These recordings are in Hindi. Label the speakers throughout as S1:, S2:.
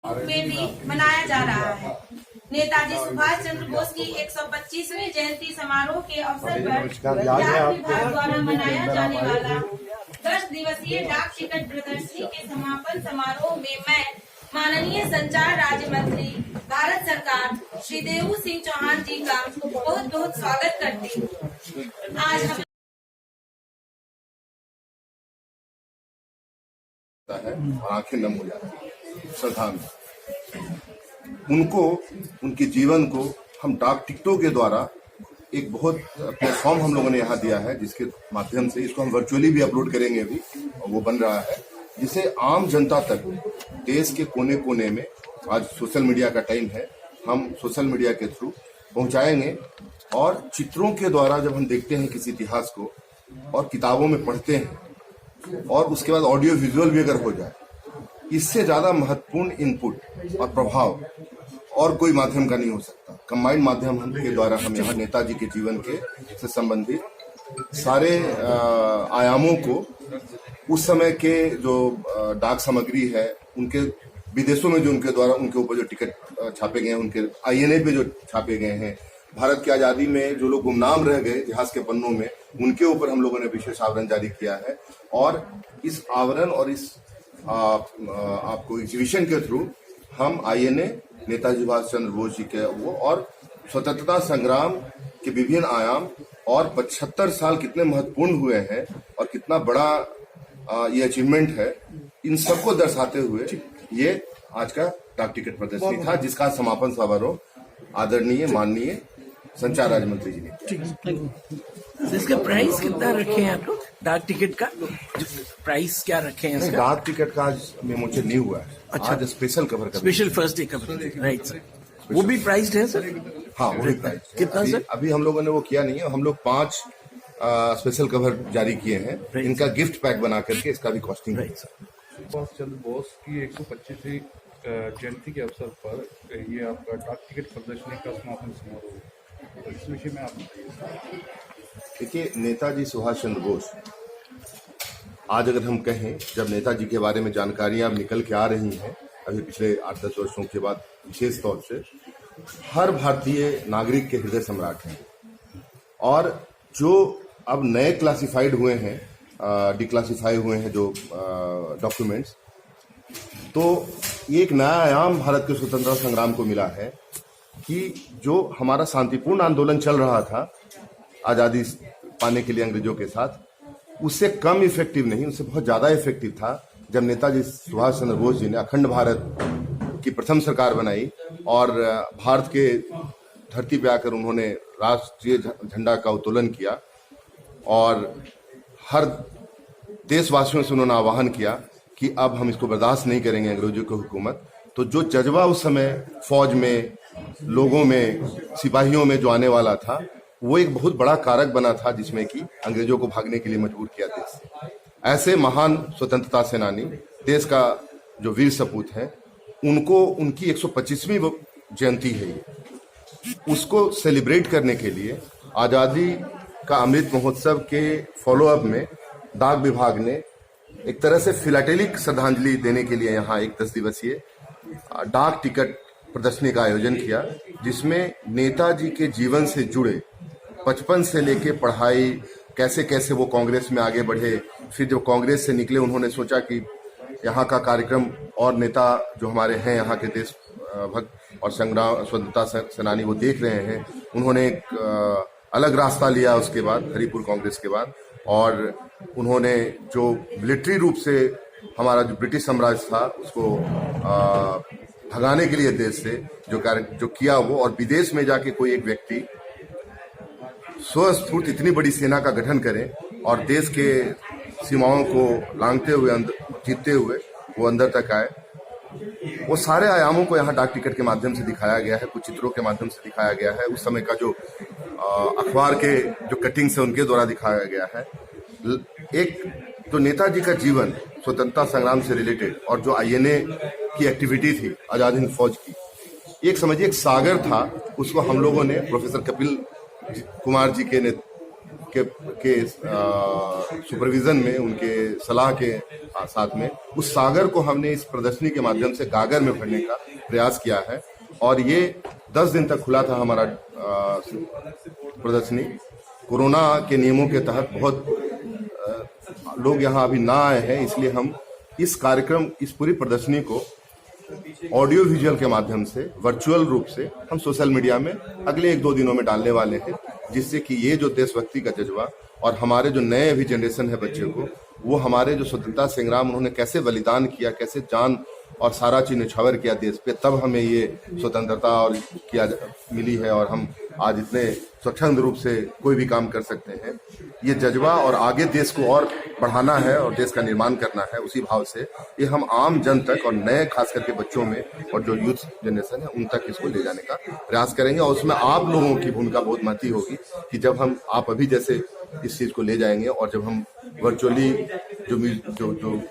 S1: में भी मनाया जा रहा है। नेताजी सुभाष चंद्र बोस की 125वीं जयंती समारोह के अवसर पर डाक विभाग द्वारा मनाया जाने वाला 10 दिवसीय डाक टिकट प्रदर्शनी के समापन समारोह में मैं माननीय संचार राज्य मंत्री भारत सरकार श्री देवू सिंह चौहान जी का बहुत बहुत स्वागत करती हूँ। आज हम
S2: आंखें नम हो जाती है श्रद्धा में। उनको, उनके जीवन को हम डाक टिकटों के द्वारा एक बहुत प्लेटफॉर्म हम लोगों ने यहाँ दिया है, जिसके माध्यम से इसको हम वर्चुअली भी अपलोड करेंगे अभी, और वो बन रहा है, जिसे आम जनता तक देश के कोने कोने में, आज सोशल मीडिया का टाइम है, हम सोशल मीडिया के थ्रू पहुंचाएंगे। और चित्रों के द्वारा जब हम देखते हैं किसी इतिहास को और किताबों में पढ़ते हैं और उसके बाद ऑडियो विजुअल भी अगर हो जाए, इससे ज्यादा महत्वपूर्ण इनपुट और प्रभाव और कोई माध्यम का नहीं हो सकता। कंबाइंड माध्यम के द्वारा हम यहाँ नेताजी के जीवन के से संबंधित सारे आयामों को, उस समय के जो डाक सामग्री है, उनके विदेशों में जो उनके द्वारा उनके ऊपर जो टिकट छापे गए हैं, उनके INA पे जो छापे गए हैं, भारत की आजादी में जो लोग गुमनाम रह गए इतिहास के पन्नों में, उनके ऊपर हम लोगों ने विशेष आवरण जारी किया है। और इस आवरण और इस आपको एग्जीबिशन के थ्रू हम INA, नेताजी सुभाष चंद्र बोस जी के वो और स्वतंत्रता संग्राम के विभिन्न आयाम और 75 साल कितने महत्वपूर्ण हुए हैं और कितना बड़ा ये अचीवमेंट है, इन सबको दर्शाते हुए ये आज का डाक टिकट प्रदर्शनी था, जिसका समापन समारोह आदरणीय माननीय संचार राज्य मंत्री जी ने।
S3: इसका प्राइस कितना रखे हैं आप लोग? डाक टिकट का प्राइस क्या रखे हैं इसका?
S2: डाक टिकट का आज मेमोचे नहीं हुआ है।
S3: अच्छा,
S2: आज स्पेशल कवर का,
S3: special first day cover, right sir. वो भी प्राइस्ड है सर?
S2: हाँ, वो भी प्राइस
S3: कितना सर?
S2: अभी हम लोगों ने वो किया नहीं है। हम लोग 5 स्पेशल कवर जारी किए हैं। इनका गिफ्ट पैक बना करके इसका भी कॉस्टिंग है।
S4: सुभाष चंद्र बोस की 125वीं जयंती के अवसर पर ये आपका डाक टिकट प्रदर्शनी का समापन समारोह, तो इस विषय में आप बताइए।
S2: देखिए, नेताजी सुभाष चंद्र बोस, आज अगर हम कहें, जब नेताजी के बारे में जानकारियां अब निकल के आ रही हैं, अभी पिछले 8-10 वर्षों के बाद विशेष तौर से, हर भारतीय नागरिक के हृदय सम्राट हैं। और जो अब नए क्लासिफाइड हुए हैं, डिक्लासिफाई हुए हैं जो डॉक्यूमेंट्स, तो ये एक नया आयाम भारत के स्वतंत्रता संग्राम को मिला है कि जो हमारा शांतिपूर्ण आंदोलन चल रहा था आजादी पाने के लिए अंग्रेजों के साथ, उससे कम इफेक्टिव नहीं, उससे बहुत ज्यादा इफेक्टिव था जब नेताजी सुभाष चंद्र बोस जी ने अखंड भारत की प्रथम सरकार बनाई और भारत के धरती पे आकर उन्होंने राष्ट्रीय झंडा का उत्तोलन किया और हर देशवासियों से उन्होंने आह्वान किया कि अब हम इसको बर्दाश्त नहीं करेंगे अंग्रेजों की हुकूमत। तो जो जज्बा उस समय फौज में, लोगों में, सिपाहियों में जो आने वाला था, वो एक बहुत बड़ा कारक बना था जिसमें कि अंग्रेजों को भागने के लिए मजबूर किया देश से। ऐसे महान स्वतंत्रता सेनानी, देश का जो वीर सपूत है, उनको उनकी 125वीं जयंती है, उसको सेलिब्रेट करने के लिए आजादी का अमृत महोत्सव के फॉलोअप में डाक विभाग ने एक तरह से फिलाटेलिक श्रद्धांजलि देने के लिए यहाँ एक 10 दिवसीय डाक टिकट प्रदर्शनी का आयोजन किया, जिसमें नेताजी के जीवन से जुड़े बचपन से लेके पढ़ाई, कैसे कैसे वो कांग्रेस में आगे बढ़े, फिर जब कांग्रेस से निकले उन्होंने सोचा कि यहाँ का कार्यक्रम और नेता जो हमारे हैं यहाँ के देश भक्त और संग्राम स्वतंत्रता सेनानी वो देख रहे हैं, उन्होंने एक अलग रास्ता लिया उसके बाद, हरिपुर कांग्रेस के बाद, और उन्होंने जो मिलिट्री रूप से हमारा जो ब्रिटिश साम्राज्य था उसको भगाने के लिए देश से जो किया वो, और विदेश में जाके कोई एक व्यक्ति स्वस्फूर्त इतनी बड़ी सेना का गठन करें और देश के सीमाओं को लांघते हुए, जीतते हुए वो अंदर तक आए, वो सारे आयामों को यहाँ डाक टिकट के माध्यम से दिखाया गया है, कुछ चित्रों के माध्यम से दिखाया गया है, उस समय का जो अखबार के जो कटिंग्स है उनके द्वारा दिखाया गया है। एक जो नेताजी का जीवन स्वतंत्रता संग्राम से रिलेटेड और जो INA की एक्टिविटी थी आजाद हिंद फौज की, एक समझिए एक सागर था, उसको हम लोगों ने प्रोफेसर कपिल कुमार जी के सुपरविजन में, उनके सलाह के साथ में उस सागर को हमने इस प्रदर्शनी के माध्यम से गागर में भरने का प्रयास किया है। और ये 10 दिन तक खुला था हमारा प्रदर्शनी। कोरोना के नियमों के तहत बहुत लोग यहाँ अभी ना आए हैं, इसलिए हम इस कार्यक्रम, इस पूरी प्रदर्शनी को ऑडियो विजुअल के माध्यम से, वर्चुअल रूप से हम सोशल मीडिया में अगले 1-2 दिनों में डालने वाले हैं, जिससे कि ये जो देशभक्ति का जज्बा और हमारे जो नए अभी जनरेशन है बच्चे को, वो हमारे जो स्वतंत्रता संग्राम उन्होंने कैसे बलिदान किया, कैसे जान और सारा चीज न्यौछावर किया देश पे, तब हमें ये स्वतंत्रता और किया मिली है और हम आज इतने स्वच्छंद रूप से कोई भी काम कर सकते हैं। ये जज्बा और आगे देश को और बढ़ाना है और देश का निर्माण करना है, उसी भाव से ये हम आम जन तक और नए खास करके बच्चों में और जो यूथ जनरेशन है उन तक इसको ले जाने का प्रयास करेंगे। और उसमें आप लोगों की भूमिका बहुत महत्वपूर्ण होगी कि जब हम आप अभी जैसे इस चीज को ले जाएंगे और जब हम वर्चुअली जो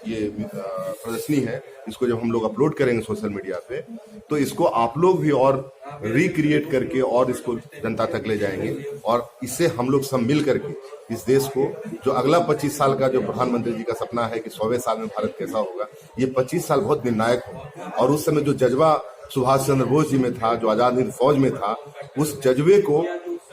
S2: ये प्रदर्शनी है इसको जब हम लोग अपलोड करेंगे सोशल मीडिया पे, तो इसको आप लोग भी और रिक्रिएट करके और इसको जनता तक ले जाएंगे। और इससे हम लोग सब मिल करके इस देश को, जो अगला 25 साल का जो प्रधानमंत्री जी का सपना है कि 100वें साल में भारत कैसा होगा, ये 25 साल बहुत निर्णायक हो। और उस समय जो जज्बा सुभाष चंद्र बोस जी में था, जो आजाद हिंद फौज में था, उस जज्बे को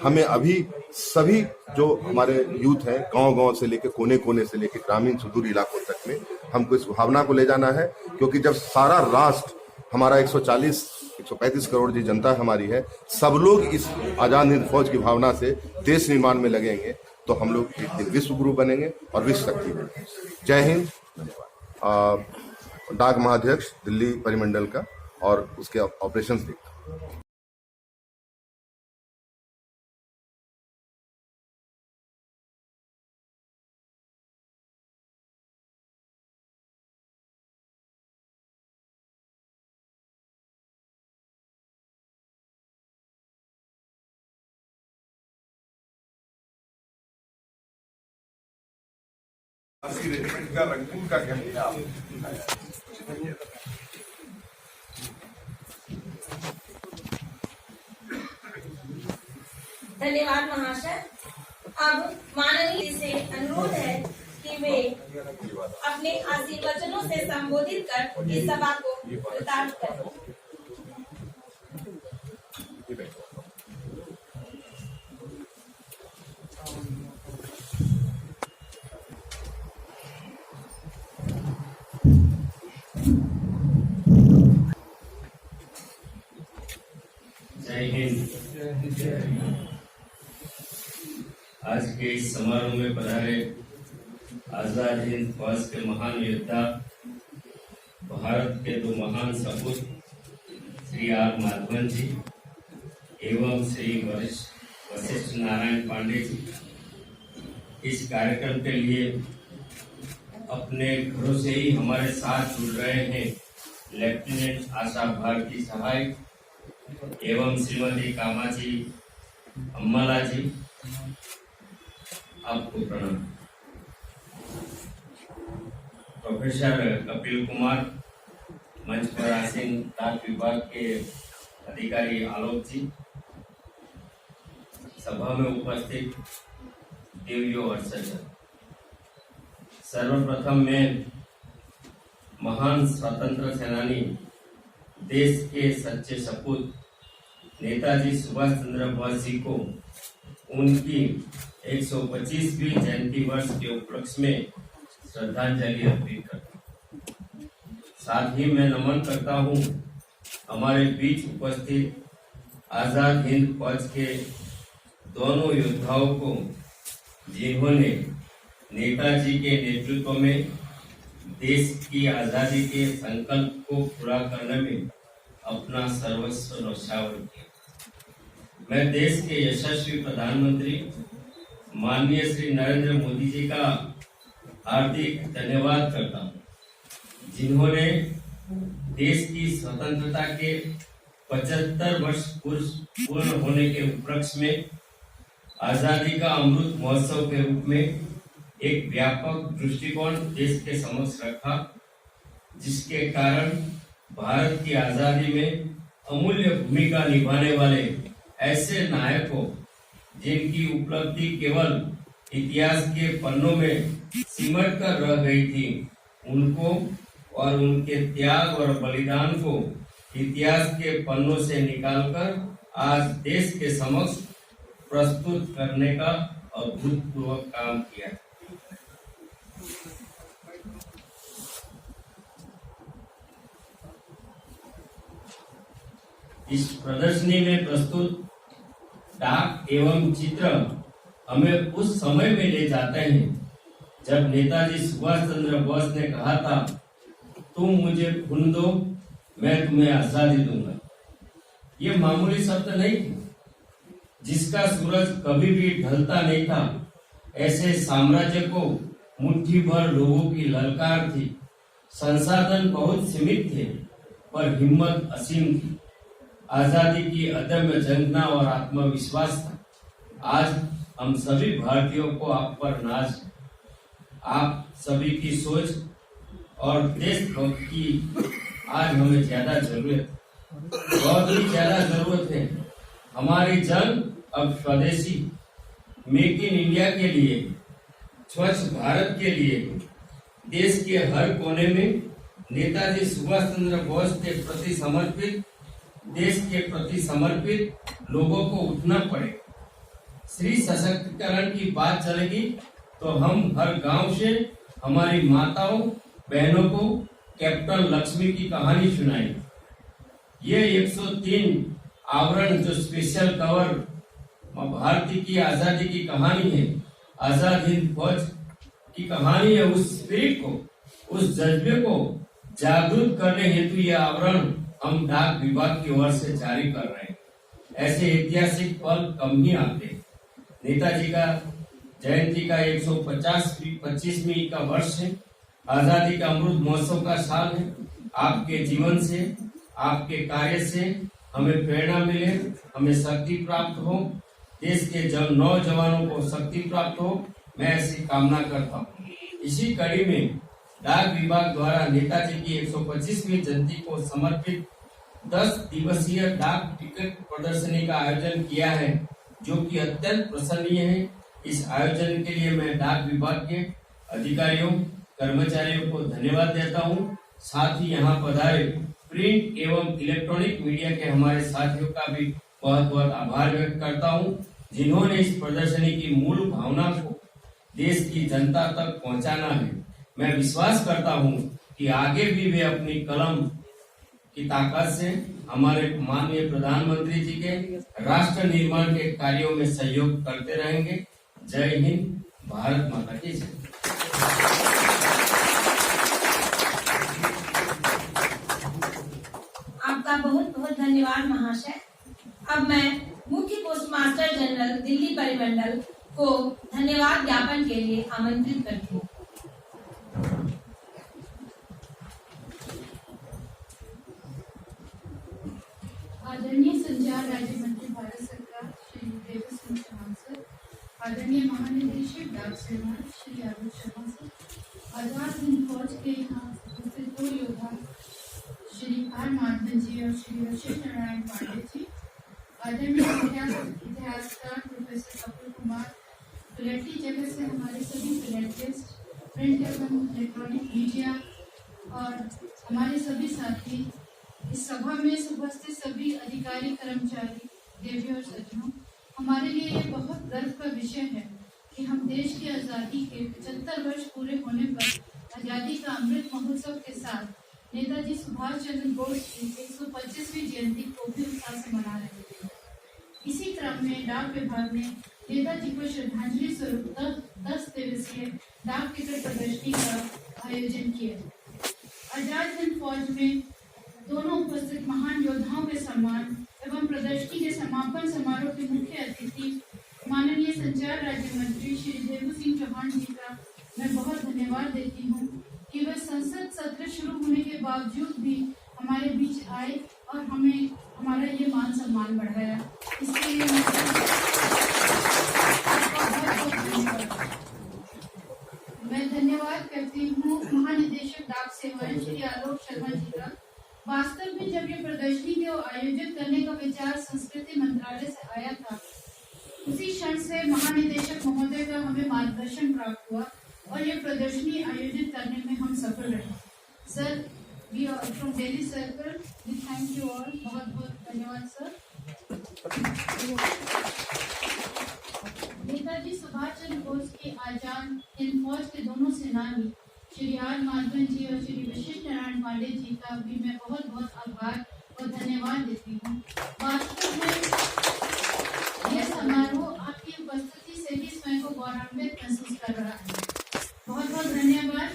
S2: हमें अभी सभी जो हमारे यूथ हैं, गांव-गांव से लेकर कोने-कोने से लेकर ग्रामीण सुदूर इलाकों तक में हमको इस भावना को ले जाना है। क्योंकि जब सारा राष्ट्र हमारा 135 करोड़ जी जनता हमारी है, सब लोग इस आजाद हिंद फौज की भावना से देश निर्माण में लगेंगे, तो हम लोग एक दिन विश्व गुरु बनेंगे और विश्व शक्ति बनेंगे। जय हिंद। डाक महाध्यक्ष दिल्ली परिमंडल का और उसके ऑपरेशंस देखता हूं।
S5: रेजिमेंट का रंगून का क्या
S1: धन्यवाद महाशय। अब माननीय से अनुरोध है कि वे अपने आशीर्वचनों से संबोधित कर इस सभा को कृतार्थ करें।
S6: जय हिंद। आज के इस समारोह में पधारे आजाद हिंद फौज के महान योद्धा, भारत के 2 महान सपूत श्री आर माधवन जी एवं श्री वशिष्ठ नारायण पांडे जी, इस कार्यक्रम के लिए अपने घरों से ही हमारे साथ जुड़ रहे हैं लेफ्टिनेंट आशा भारती सहायक एवं श्रीमती कामाजी अम्माला जी, आपको प्रणाम। प्रोफेसर कपिल कुमार, मंच पर आसीन डाक विभाग के अधिकारी आलोक जी, सभा में उपस्थित देवियों और सज्जन, सर्वप्रथम मैं महान स्वतंत्र सेनानी, देश के सच्चे सपूत नेताजी सुभाष चंद्र बोस जी को उनकी 125वीं जयंती वर्ष के उपलक्ष्य में श्रद्धांजलि अर्पित करता हूँ। साथ ही मैं नमन करता हूँ हमारे बीच उपस्थित आजाद हिंद फौज के दोनों योद्धाओं को, जिन्होंने नेताजी के नेतृत्व में देश की आजादी के संकल्प को पूरा करने में अपना सर्वस्व न्यौछावर किया। मैं देश के यशस्वी प्रधानमंत्री माननीय श्री नरेंद्र मोदी जी का हार्दिक धन्यवाद करता हूँ, जिन्होंने देश की स्वतंत्रता के 75 वर्ष पूर्ण होने के उपलक्ष्य में आजादी का अमृत महोत्सव के रूप में एक व्यापक दृष्टिकोण देश के समक्ष रखा, जिसके कारण भारत की आजादी में अमूल्य भूमिका निभाने वाले ऐसे नायकों, जिनकी उपलब्धि केवल इतिहास के पन्नों में सिमट कर रह गई थी, उनको और उनके त्याग और बलिदान को इतिहास के पन्नों से निकालकर आज देश के समक्ष प्रस्तुत करने का अभूतपूर्व काम किया। इस प्रदर्शनी में प्रस्तुत डाक एवं चित्र हमें उस समय में ले जाते हैं जब नेताजी सुभाष चंद्र बोस ने कहा था, तुम मुझे खून दो, मैं तुम्हें आजादी दूंगा। ये मामूली शब्द नहीं थे, जिसका सूरज कभी भी ढलता नहीं था। ऐसे साम्राज्य को मुट्ठी भर लोगों की ललकार थी। संसाधन बहुत सीमित थे, पर हिम्मत असीम थी। आजादी की अदम्य जंगना और आत्मविश्वास था। आज हम सभी भारतीयों को आप पर नाज है। आप सभी की सोच और देशभक्ति की आज हमें ज्यादा जरूरत है, बहुत ही ज्यादा जरूरत है। हमारी जंग अब स्वदेशी, मेक इन इंडिया के लिए, स्वच्छ भारत के लिए, देश के हर कोने में नेताजी सुभाष चंद्र बोस के प्रति समर्पित, देश के प्रति समर्पित लोगों को उठना पड़ेगा। स्त्री सशक्तिकरण की बात चलेगी तो हम हर गांव से हमारी माताओं बहनों को कैप्टन लक्ष्मी की कहानी सुनाएंगे। ये 103 आवरण जो स्पेशल कवर भारतीय की आजादी की कहानी है, आजाद हिंद फौज की कहानी है, उस स्पिरिट को, उस जज्बे को जागरूक करने हेतु ये आवरण हम डाक विभाग की ओर से जारी कर रहे हैं। ऐसे ऐतिहासिक पल कम ही आते हैं। नेताजी का जयंती का 125वीं का वर्ष है। आजादी का अमृत महोत्सव का साल है। आपके जीवन से, आपके कार्य से हमें प्रेरणा मिले, हमें शक्ति प्राप्त हो, देश के नौजवानों को शक्ति प्राप्त हो, मैं ऐसी कामना करता हूँ। इसी कड़ी में डाक विभाग द्वारा नेताजी की 125वीं जयंती को समर्पित 10 दिवसीय डाक टिकट प्रदर्शनी का आयोजन किया है, जो कि अत्यंत प्रशंसनीय है। इस आयोजन के लिए मैं डाक विभाग के अधिकारियों, कर्मचारियों को धन्यवाद देता हूँ। साथ ही यहाँ पधारे प्रिंट एवं इलेक्ट्रॉनिक मीडिया के हमारे साथियों का भी बहुत बहुत आभार व्यक्त करता हूँ, जिन्होंने इस प्रदर्शनी की मूल भावना को देश की जनता तक पहुँचाना है। मैं विश्वास करता हूँ कि आगे भी वे अपनी कलम की ताकत से हमारे माननीय प्रधानमंत्री जी के राष्ट्र निर्माण के कार्यों में सहयोग करते रहेंगे। जय हिंद, भारत माता की जय।
S1: आपका बहुत बहुत धन्यवाद महाशय। अब मैं मुख्य पोस्ट मास्टर जनरल दिल्ली परिमंडल को धन्यवाद ज्ञापन के लिए आमंत्रित करती हूँ।
S7: आदरणीय संचार राज्य मंत्री भारत सरकार श्री देवेश सिंह चौहान सर, आदरणीय महानिदेशक डाक सेवा श्री आलोक शर्मा सर, आजाद हिंद फौज के यहाँ उपस्थित दो योद्धा श्री आर माधवन जी और श्री वशिष्ठ नारायण पांडे जी, आदरणीय इतिहासकार प्रोफेसर कपिल कुमार, फिलेटी जगत से हमारे सभी फिलेटिस्ट, प्रिंट एवं इलेक्ट्रॉनिक मीडिया और हमारे सभी साथी, इस सभा में उपस्थित सभी अधिकारी, कर्मचारी, देवी और सज्जनों, हमारे लिए ये बहुत गर्व का विषय है कि हम देश की आज़ादी के 75 वर्ष पूरे होने पर आज़ादी का अमृत महोत्सव के साथ नेताजी सुभाष चंद्र बोस की 125वीं जयंती को भी उत्साह से मना रहे थे। इसी क्रम में डाक विभाग ने नेताजी को श्रद्धांजलि स्वरूप 10 दिवसीय डाक टिकट प्रदर्शनी का आयोजन किया। आजाद हिंद फौज में दोनों उपस्थित महान योद्धाओं के सम्मान एवं प्रदर्शनी के समापन समारोह के मुख्य अतिथि माननीय संचार राज्य मंत्री श्री देवेश सिंह चौहान जी का मैं बहुत धन्यवाद देती हूँ कि वे संसद सत्र शुरू होने के बावजूद भी हमारे बीच आए और हमें हमारा ये मान सम्मान बढ़ाया। इसके लिए मैं धन्यवाद करती हूँ महानिदेशक डाक सेवाएं श्री आलोक शर्मा जी का। वास्तव में जब ये प्रदर्शनी को आयोजित करने का विचार संस्कृति मंत्रालय से आया था, उसी क्षण से महानिदेशक महोदय का हमें मार्गदर्शन प्राप्त हुआ और ये प्रदर्शनी आयोजित करने में हम सफल रहे। Sir we are from daily circle we thank you all, बहुत बहुत धन्यवाद सर। नेताजी सुभाष चंद्र बोस के आजाद हिंद फौज के दोनों सेनानी श्री आर माधवन जी और श्री विशिष्ट नारायण पांडे जी का भी मैं बहुत बहुत आभार और धन्यवाद देती हूँ। वास्तव में यह समारोह आपकी उपस्थिति से ही स्वयं को गौरवान्वित महसूस कर रहा है। बहुत बहुत धन्यवाद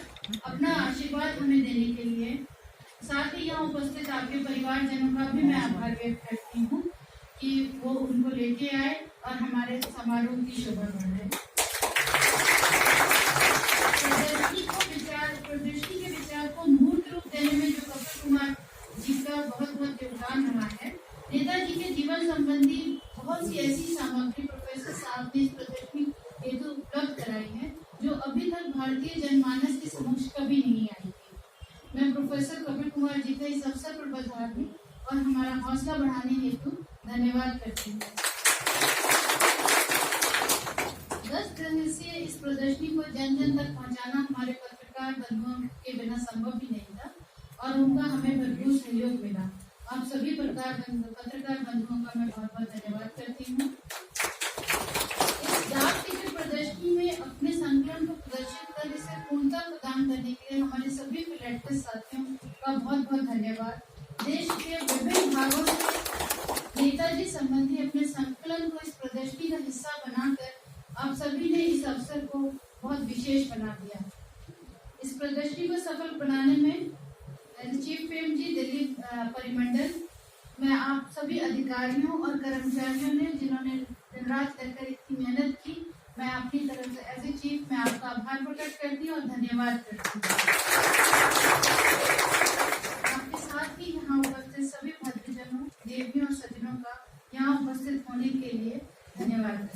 S7: अपना आशीर्वाद हमें देने के लिए। साथ ही यहाँ उपस्थित आपके परिवारजनों का भी मैं आभार व्यक्त करती हूँ कि वो उनको लेके आए और हमारे समारोह की शोभा बढ़ाए। प्रदर्शनी के विचार को मूर्त रूप देने में जो कपिल कुमार जी का बहुत बहुत योगदान रहा है। नेताजी के जीवन संबंधी बहुत सी ऐसी सामग्री प्रोफेसर साहब ने इस प्रदर्शनी हेतु उपलब्ध कराई है जो अभी तक भारतीय जनमानस के समक्ष कभी नहीं आई थी। मैं प्रोफेसर कपिल कुमार जी का इस अवसर पर बधाई और हमारा हौसला बढ़ाने हेतु धन्यवाद करती हूँ। 10 दिवसीय इस प्रदर्शनी को जन जन तक पहुंचाना हमारे पत्रकार बंधुओं के बिना संभव भी नहीं था और उनका हमें भरपूर सहयोग मिला। आप सभी पत्रकार बंधुओं का मैं बहुत बहुत धन्यवाद करती हूँ। इस डाक टिकट प्रदर्शनी में अपने संकलन को प्रदर्शित कर इसे पूर्णता प्रदान करने के लिए हमारे सभी फिलैटलिस्ट साथियों का बहुत बहुत धन्यवाद। देश के विभिन्न भागों से नेताजी संबंधी अपने संकलन को इस प्रदर्शनी का हिस्सा बनाकर आप सभी ने इस अवसर को बहुत विशेष बना दिया। इस प्रदर्शनी को सफल बनाने में चीफ प्रेम जी दिल्ली परिमंडल में आप सभी अधिकारियों और कर्मचारियों ने जिन्होंने दिन रात कर इतनी मेहनत की, मैं अपनी तरफ से एज ए चीफ मैं आपका आभार प्रकट करती हूँ और धन्यवाद करती हूँ। आपके साथ ही यहाँ उपस्थित सभी भक्तजनों, देवियों और सज्जनों का यहाँ उपस्थित होने के लिए धन्यवाद।